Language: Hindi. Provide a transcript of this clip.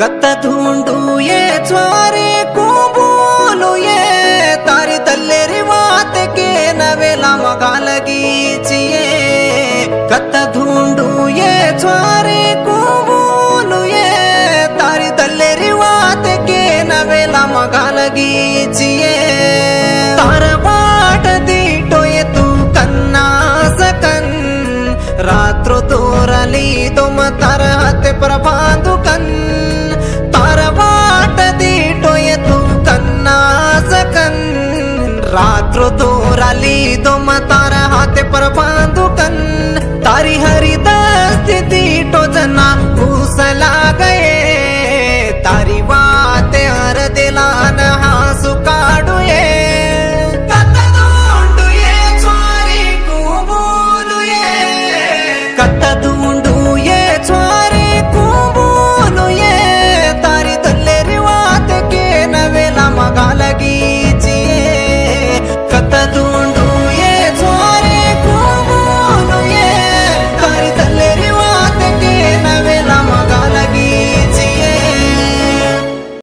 कत ढूंढू ये ज्वारे को बोलू ये तारी दल्लेरी बात के नवेला मगा लगी चिए। कत ढूंढू ये ज्वारे को बोलू ये तारी दल्लेरी बात के नवेला मगा लगी चिए। तार बाट दीटो ये तू कन्ना सकन रात्रो तोरली तुम तार हाथ पर बांधू कन। रात्रो दोराली दो मतार हाथ पर